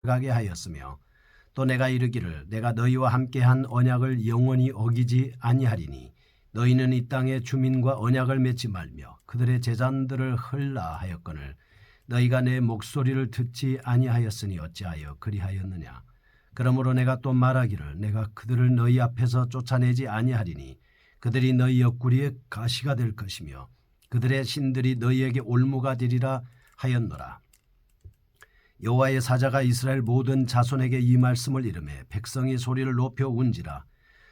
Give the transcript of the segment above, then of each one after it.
가게 하였으며 또 내가 이르기를 내가 너희와 함께한 언약을 영원히 어기지 아니하리니 너희는 이 땅의 주민과 언약을 맺지 말며 그들의 재산들을 헐라 하였거늘 너희가 내 목소리를 듣지 아니하였으니 어찌하여 그리하였느냐. 그러므로 내가 또 말하기를 내가 그들을 너희 앞에서 쫓아내지 아니하리니 그들이 너희 옆구리에 가시가 될 것이며 그들의 신들이 너희에게 올무가 되리라 하였노라. 여호와의 사자가 이스라엘 모든 자손에게 이 말씀을 이르매 백성이 소리를 높여 운지라.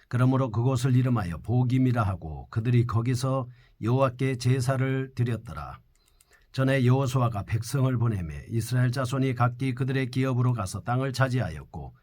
그러므로 그곳을 이름하여 보김이라 하고 그들이 거기서 여호와께 제사를 드렸더라. 전에 여호수아가 백성을 보내매 이스라엘 자손이 각기 그들의 기업으로 가서 땅을 차지하였고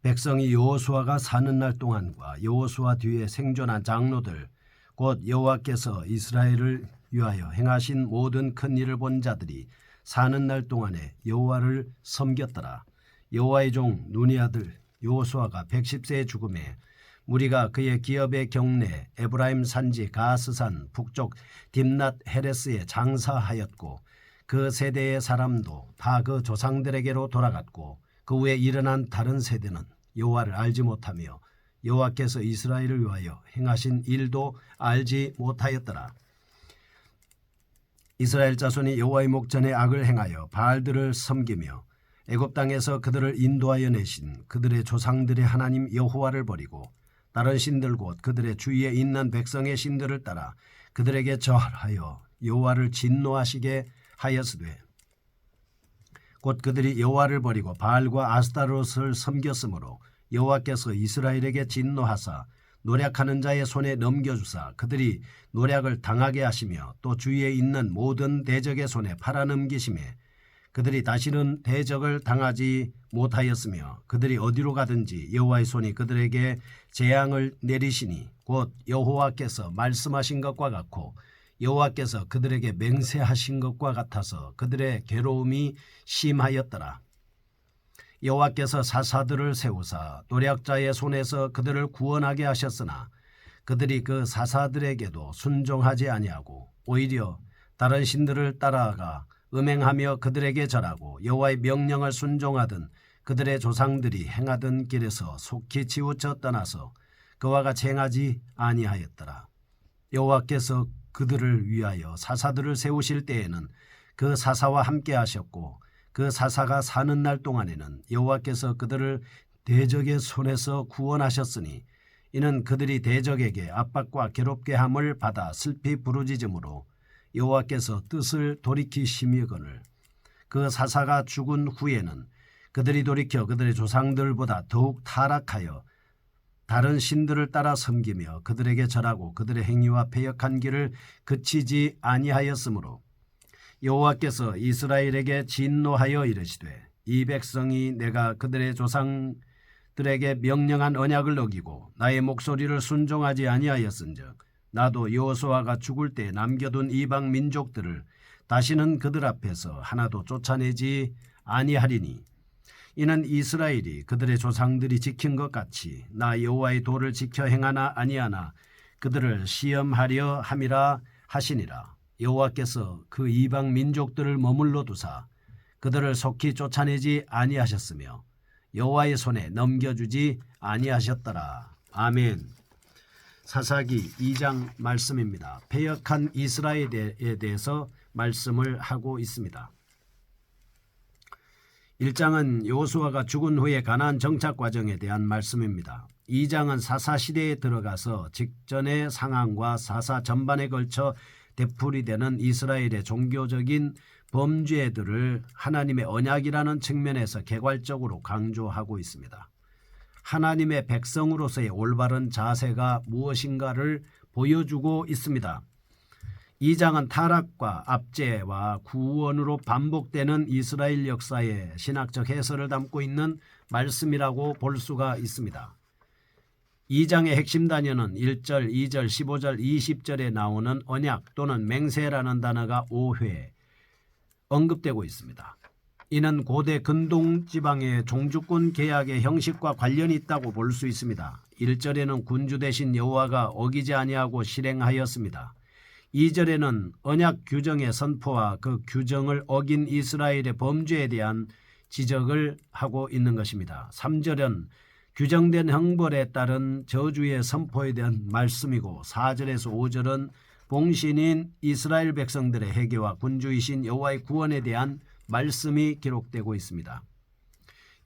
백성이 여호수아가 사는 날 동안과 여호수아 뒤에 생존한 장로들 곧 여호와께서 이스라엘을 위하여 행하신 모든 큰 일을 본 자들이 사는 날 동안에 여호와를 섬겼더라. 여호와의 종 눈의 아들 여호수아가 110세에 죽음에 무리가 그의 기업의 경내 에브라임 산지 가스산 북쪽 딥낫 헤레스에 장사하였고 그 세대의 사람도 다 그 조상들에게로 돌아갔고 그 후에 일어난 다른 세대는 여호와를 알지 못하며 여호와께서 이스라엘을 위하여 행하신 일도 알지 못하였더라. 이스라엘 자손이 여호와의 목전에 악을 행하여 바알들을 섬기며 애굽 땅에서 그들을 인도하여 내신 그들의 조상들의 하나님 여호와를 버리고 다른 신들 곧 그들의 주위에 있는 백성의 신들을 따라 그들에게 절하여 여호와를 진노하시게 하였으되 곧 그들이 여호와를 버리고 바알과 아스타롯을 섬겼으므로 여호와께서 이스라엘에게 진노하사 노략하는 자의 손에 넘겨주사 그들이 노략을 당하게 하시며 또 주위에 있는 모든 대적의 손에 팔아넘기심에 그들이 다시는 대적을 당하지 못하였으며 그들이 어디로 가든지 여호와의 손이 그들에게 재앙을 내리시니 곧 여호와께서 말씀하신 것과 같고 여호와께서 그들에게 맹세하신 것과 같아서 그들의 괴로움이 심하였더라. 여호와께서 사사들을 세우사 노략자의 손에서 그들을 구원하게 하셨으나 그들이 그 사사들에게도 순종하지 아니하고 오히려 다른 신들을 따라가 음행하며 그들에게 절하고 여호와의 명령을 순종하던 그들의 조상들이 행하던 길에서 속히 치우쳐 떠나서 그와 같이 행하지 아니하였더라. 여호와께서 그들을 위하여 사사들을 세우실 때에는 그 사사와 함께 하셨고 그 사사가 사는 날 동안에는 여호와께서 그들을 대적의 손에서 구원하셨으니 이는 그들이 대적에게 압박과 괴롭게 함을 받아 슬피 부르짖음으로 여호와께서 뜻을 돌이키심이거늘 그 사사가 죽은 후에는 그들이 돌이켜 그들의 조상들보다 더욱 타락하여 다른 신들을 따라 섬기며 그들에게 절하고 그들의 행위와 패역한 길을 그치지 아니하였으므로 여호와께서 이스라엘에게 진노하여 이르시되 이 백성이 내가 그들의 조상들에게 명령한 언약을 어기고 나의 목소리를 순종하지 아니하였은즉 나도 여호수아가 죽을 때 남겨둔 이방 민족들을 다시는 그들 앞에서 하나도 쫓아내지 아니하리니 이는 이스라엘이 그들의 조상들이 지킨 것 같이 나 여호와의 도를 지켜 행하나 아니하나 그들을 시험하려 함이라 하시니라. 여호와께서 그 이방 민족들을 머물러 두사 그들을 속히 쫓아내지 아니하셨으며 여호와의 손에 넘겨주지 아니하셨더라. 아멘. 사사기 2장 말씀입니다. 패역한 이스라엘에 대해서 말씀을 하고 있습니다. 1장은 여호수아가 죽은 후에 가나안 정착 과정에 대한 말씀입니다. 2장은 사사 시대에 들어가서 직전의 상황과 사사 전반에 걸쳐 되풀이되는 이스라엘의 종교적인 범죄들을 하나님의 언약이라는 측면에서 개괄적으로 강조하고 있습니다. 하나님의 백성으로서의 올바른 자세가 무엇인가를 보여주고 있습니다. 2장은 타락과 압제와 구원으로 반복되는 이스라엘 역사의 신학적 해설을 담고 있는 말씀이라고 볼 수가 있습니다. 2장의 핵심 단어는 1절, 2절, 15절, 20절에 나오는 언약 또는 맹세라는 단어가 5회 언급되고 있습니다. 이는 고대 근동지방의 종주권 계약의 형식과 관련이 있다고 볼 수 있습니다. 1절에는 군주 대신 여호와가 어기지 아니하고 실행하였습니다. 2절에는 언약 규정의 선포와 그 규정을 어긴 이스라엘의 범죄에 대한 지적을 하고 있는 것입니다. 3절은 규정된 형벌에 따른 저주의 선포에 대한 말씀이고 4절에서 5절은 봉신인 이스라엘 백성들의 회개와 군주이신 여호와의 구원에 대한 말씀이 기록되고 있습니다.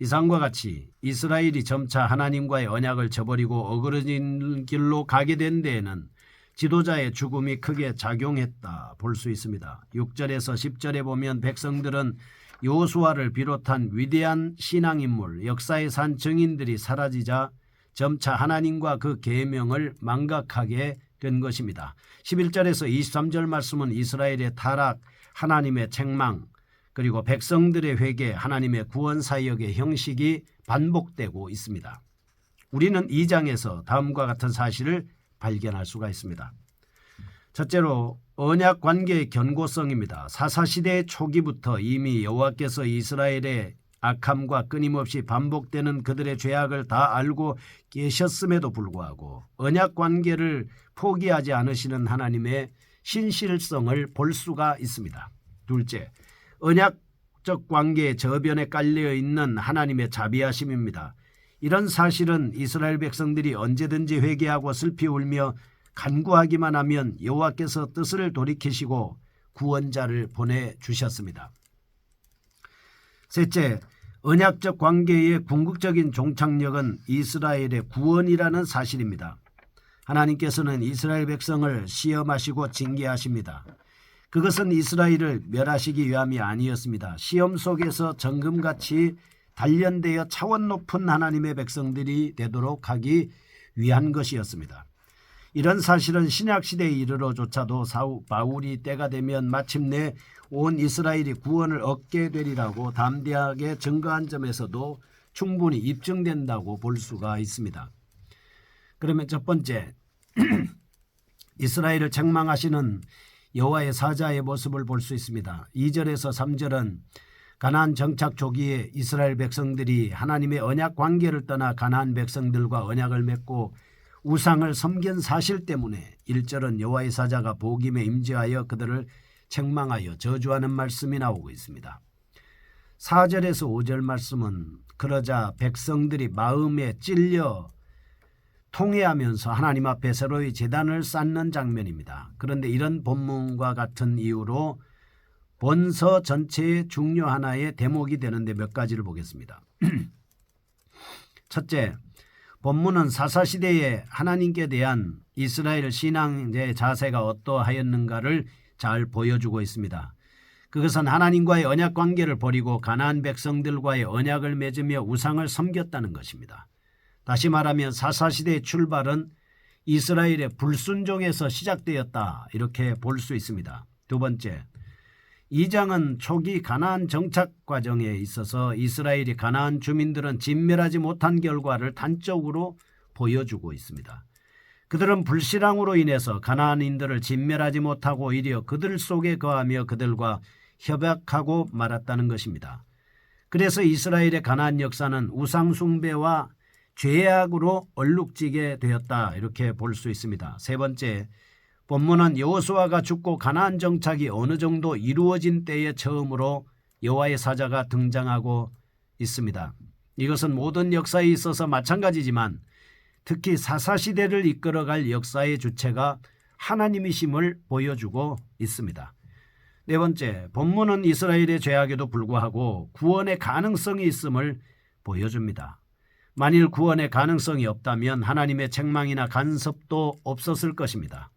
이상과 같이 이스라엘이 점차 하나님과의 언약을 저버리고 어그러진 길로 가게 된 데에는 지도자의 죽음이 크게 작용했다 볼 수 있습니다. 6절에서 10절에 보면 백성들은 여호수아를 비롯한 위대한 신앙인물, 역사의 산 증인들이 사라지자 점차 하나님과 그 계명을 망각하게 된 것입니다. 11절에서 23절 말씀은 이스라엘의 타락, 하나님의 책망, 그리고 백성들의 회개, 하나님의 구원 사역의 형식이 반복되고 있습니다. 우리는 2장에서 다음과 같은 사실을 발견할 수가 있습니다. 첫째로 언약 관계의 견고성입니다. 사사시대 초기부터 이미 여호와께서 이스라엘의 악함과 끊임없이 반복되는 그들의 죄악을 다 알고 계셨음에도 불구하고 언약 관계를 포기하지 않으시는 하나님의 신실성을 볼 수가 있습니다. 둘째, 언약적 관계의 저변에 깔려 있는 하나님의 자비하심입니다. 이런 사실은 이스라엘 백성들이 언제든지 회개하고 슬피 울며 간구하기만 하면 여호와께서 뜻을 돌이키시고 구원자를 보내주셨습니다. 셋째, 언약적 관계의 궁극적인 종착역은 이스라엘의 구원이라는 사실입니다. 하나님께서는 이스라엘 백성을 시험하시고 징계하십니다. 그것은 이스라엘을 멸하시기 위함이 아니었습니다. 시험 속에서 정금같이 단련되어 차원 높은 하나님의 백성들이 되도록 하기 위한 것이었습니다. 이런 사실은 신약시대에 이르러조차도 바울이 때가 되면 마침내 온 이스라엘이 구원을 얻게 되리라고 담대하게 증거한 점에서도 충분히 입증된다고 볼 수가 있습니다. 그러면 첫 번째, 이스라엘을 책망하시는 여호와의 사자의 모습을 볼 수 있습니다. 2절에서 3절은 가나안 정착 초기에 이스라엘 백성들이 하나님의 언약 관계를 떠나 가나안 백성들과 언약을 맺고 우상을 섬긴 사실 때문에 1절은 여호와의 사자가 복임에 임재하여 그들을 책망하여 저주하는 말씀이 나오고 있습니다. 4절에서 5절 말씀은 그러자 백성들이 마음에 찔려 통회하면서 하나님 앞에 새로이 제단을 쌓는 장면입니다. 그런데 이런 본문과 같은 이유로 본서 전체의 중요 하나의 대목이 되는데 몇 가지를 보겠습니다. 첫째, 본문은 사사시대에 하나님께 대한 이스라엘 신앙의 자세가 어떠하였는가를 잘 보여주고 있습니다. 그것은 하나님과의 언약 관계를 버리고 가나안 백성들과의 언약을 맺으며 우상을 섬겼다는 것입니다. 다시 말하면 사사시대의 출발은 이스라엘의 불순종에서 시작되었다 이렇게 볼 수 있습니다. 두 번째, 2장은 초기 가나안 정착 과정에 있어서 이스라엘이 가나안 주민들은 진멸하지 못한 결과를 단적으로 보여주고 있습니다. 그들은 불신앙으로 인해서 가나안인들을 진멸하지 못하고 오히려 그들 속에 거하며 그들과 협약하고 말았다는 것입니다. 그래서 이스라엘의 가나안 역사는 우상 숭배와 죄악으로 얼룩지게 되었다 이렇게 볼 수 있습니다. 세 번째, 본문은 여호수아가 죽고 가나안 정착이 어느 정도 이루어진 때에 처음으로 여호와의 사자가 등장하고 있습니다. 이것은 모든 역사에 있어서 마찬가지지만 특히 사사시대를 이끌어갈 역사의 주체가 하나님이심을 보여주고 있습니다. 네 번째, 본문은 이스라엘의 죄악에도 불구하고 구원의 가능성이 있음을 보여줍니다. 만일 구원의 가능성이 없다면 하나님의 책망이나 간섭도 없었을 것입니다.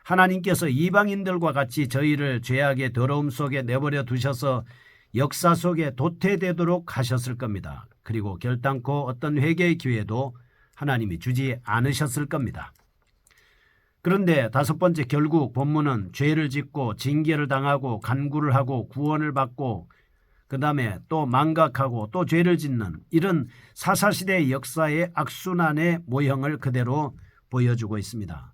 하나님께서 이방인들과 같이 저희를 죄악의 더러움 속에 내버려 두셔서 역사 속에 도태되도록 하셨을 겁니다. 그리고 결단코 어떤 회개의 기회도 하나님이 주지 않으셨을 겁니다. 그런데 다섯 번째, 결국 본문은 죄를 짓고 징계를 당하고 간구를 하고 구원을 받고 그 다음에 또 망각하고 또 죄를 짓는 이런 사사시대의 역사의 악순환의 모형을 그대로 보여주고 있습니다.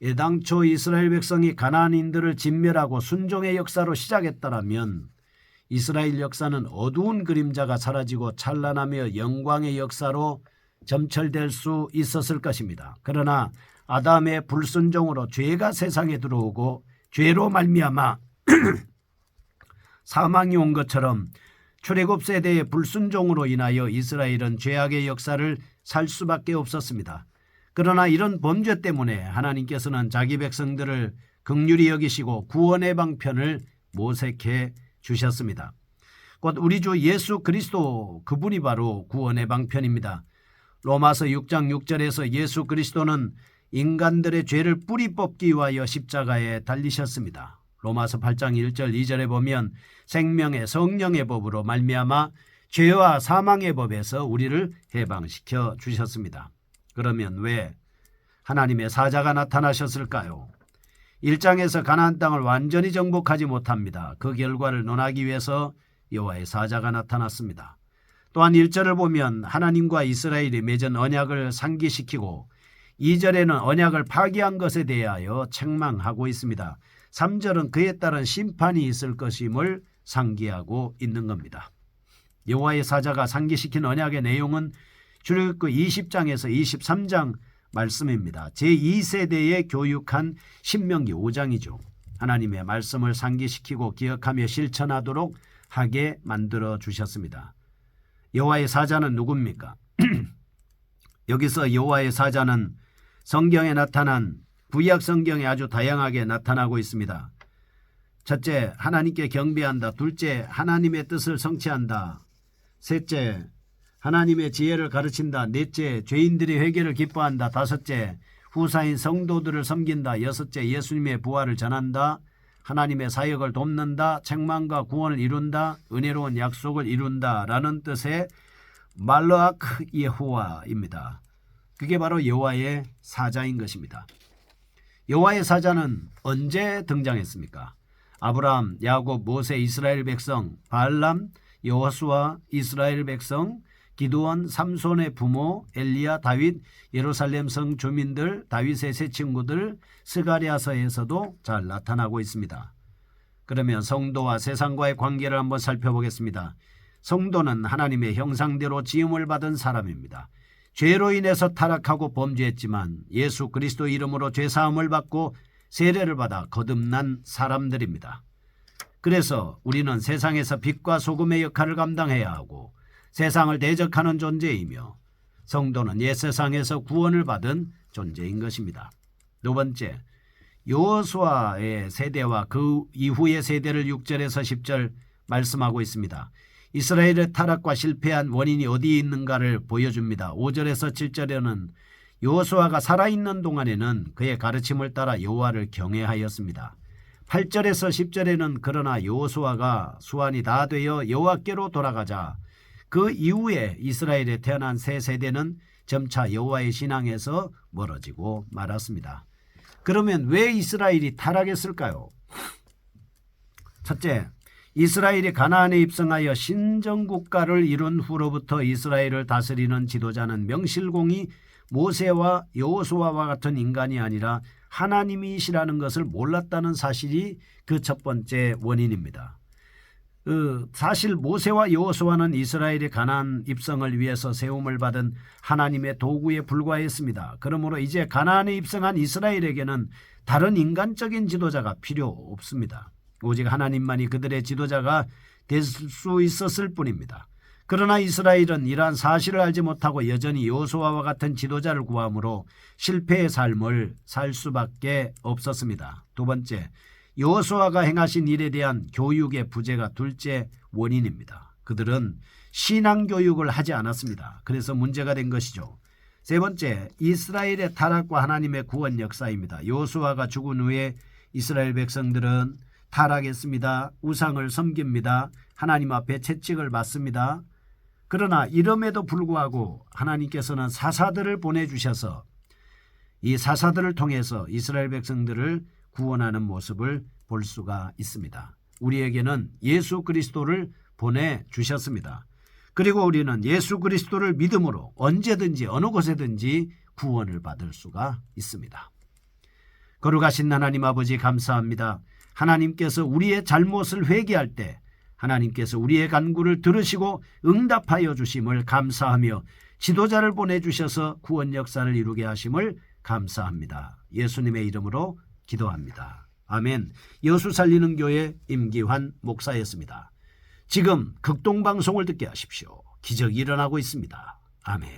애당초 이스라엘 백성이 가나안인들을 진멸하고 순종의 역사로 시작했더라면 이스라엘 역사는 어두운 그림자가 사라지고 찬란하며 영광의 역사로 점철될 수 있었을 것입니다. 그러나 아담의 불순종으로 죄가 세상에 들어오고 죄로 말미암아 사망이 온 것처럼 출애굽 세대의 불순종으로 인하여 이스라엘은 죄악의 역사를 살 수밖에 없었습니다. 그러나 이런 범죄 때문에 하나님께서는 자기 백성들을 긍휼히 여기시고 구원의 방편을 모색해 주셨습니다. 곧 우리 주 예수 그리스도, 그분이 바로 구원의 방편입니다. 로마서 6장 6절에서 예수 그리스도는 인간들의 죄를 뿌리 뽑기 위하여 십자가에 달리셨습니다. 로마서 8장 1절 2절에 보면 생명의 성령의 법으로 말미암아 죄와 사망의 법에서 우리를 해방시켜 주셨습니다. 그러면 왜 하나님의 사자가 나타나셨을까요? 1장에서 가나안 땅을 완전히 정복하지 못합니다. 그 결과를 논하기 위해서 여호와의 사자가 나타났습니다. 또한 1절을 보면 하나님과 이스라엘이 맺은 언약을 상기시키고 2절에는 언약을 파기한 것에 대하여 책망하고 있습니다. 3절은 그에 따른 심판이 있을 것임을 상기하고 있는 겁니다. 여호와의 사자가 상기시킨 언약의 내용은 출애굽기 20장에서 23장 말씀입니다. 제2세대에 교육한 신명기 5장이죠. 하나님의 말씀을 상기시키고 기억하며 실천하도록 하게 만들어 주셨습니다. 여호와의 사자는 누굽니까? 여기서 여호와의 사자는 성경에 나타난 구약 성경에 아주 다양하게 나타나고 있습니다. 첫째, 하나님께 경배한다. 둘째, 하나님의 뜻을 성취한다. 셋째, 하나님의 지혜를 가르친다. 넷째, 죄인들이 회개를 기뻐한다. 다섯째, 후사인 성도들을 섬긴다. 여섯째, 예수님의 부활을 전한다. 하나님의 사역을 돕는다. 책망과 구원을 이룬다. 은혜로운 약속을 이룬다. 라는 뜻의 말로아크 예호와입니다. 그게 바로 여호와의 사자인 것입니다. 여호와의 사자는 언제 등장했습니까? 아브라함, 야곱, 모세, 이스라엘 백성, 발람, 여호수아, 이스라엘 백성, 기드온, 삼손의 부모, 엘리야, 다윗, 예루살렘 성 주민들, 다윗의 세 친구들, 스가랴서에서도 잘 나타나고 있습니다. 그러면 성도와 세상과의 관계를 한번 살펴보겠습니다. 성도는 하나님의 형상대로 지음을 받은 사람입니다. 죄로 인해서 타락하고 범죄했지만 예수 그리스도 이름으로 죄사함을 받고 세례를 받아 거듭난 사람들입니다. 그래서 우리는 세상에서 빛과 소금의 역할을 감당해야 하고 세상을 대적하는 존재이며 성도는 옛 세상에서 구원을 받은 존재인 것입니다. 두 번째, 여호수아의 세대와 그 이후의 세대를 6절에서 10절 말씀하고 있습니다. 이스라엘의 타락과 실패한 원인이 어디에 있는가를 보여줍니다. 5절에서 7절에는 여호수아가 살아있는 동안에는 그의 가르침을 따라 여호와를 경외하였습니다. 8절에서 10절에는 그러나 여호수아가 수완이 다 되어 여호와께로 돌아가자 그 이후에 이스라엘에 태어난 새 세대는 점차 여호와의 신앙에서 멀어지고 말았습니다. 그러면 왜 이스라엘이 타락했을까요? 첫째, 이스라엘이 가나안에 입성하여 신정국가를 이룬 후로부터 이스라엘을 다스리는 지도자는 명실공히 모세와 여호수아와 같은 인간이 아니라 하나님이시라는 것을 몰랐다는 사실이 그 첫 번째 원인입니다. 사실 모세와 여호수아는 이스라엘의 가나안 입성을 위해서 세움을 받은 하나님의 도구에 불과했습니다. 그러므로 이제 가나안에 입성한 이스라엘에게는 다른 인간적인 지도자가 필요 없습니다. 오직 하나님만이 그들의 지도자가 될 수 있었을 뿐입니다. 그러나 이스라엘은 이러한 사실을 알지 못하고 여전히 여호수아와 같은 지도자를 구함으로 실패의 삶을 살 수밖에 없었습니다. 두 번째, 여호수아가 행하신 일에 대한 교육의 부재가 둘째 원인입니다. 그들은 신앙교육을 하지 않았습니다. 그래서 문제가 된 것이죠. 세 번째, 이스라엘의 타락과 하나님의 구원 역사입니다. 여호수아가 죽은 후에 이스라엘 백성들은 타락했습니다. 우상을 섬깁니다. 하나님 앞에 채찍을 맞습니다. 그러나 이름에도 불구하고 하나님께서는 사사들을 보내주셔서 이 사사들을 통해서 이스라엘 백성들을 구원하는 모습을 볼 수가 있습니다. 우리에게는 예수 그리스도를 보내주셨습니다. 그리고 우리는 예수 그리스도를 믿음으로 언제든지 어느 곳에든지 구원을 받을 수가 있습니다. 거룩하신 하나님 아버지 감사합니다. 하나님께서 우리의 잘못을 회개할 때 하나님께서 우리의 간구를 들으시고 응답하여 주심을 감사하며 지도자를 보내주셔서 구원 역사를 이루게 하심을 감사합니다. 예수님의 이름으로 기도합니다. 아멘. 여수 살리는 교회 임기환 목사였습니다. 지금 극동방송을 듣게 하십시오. 기적이 일어나고 있습니다. 아멘.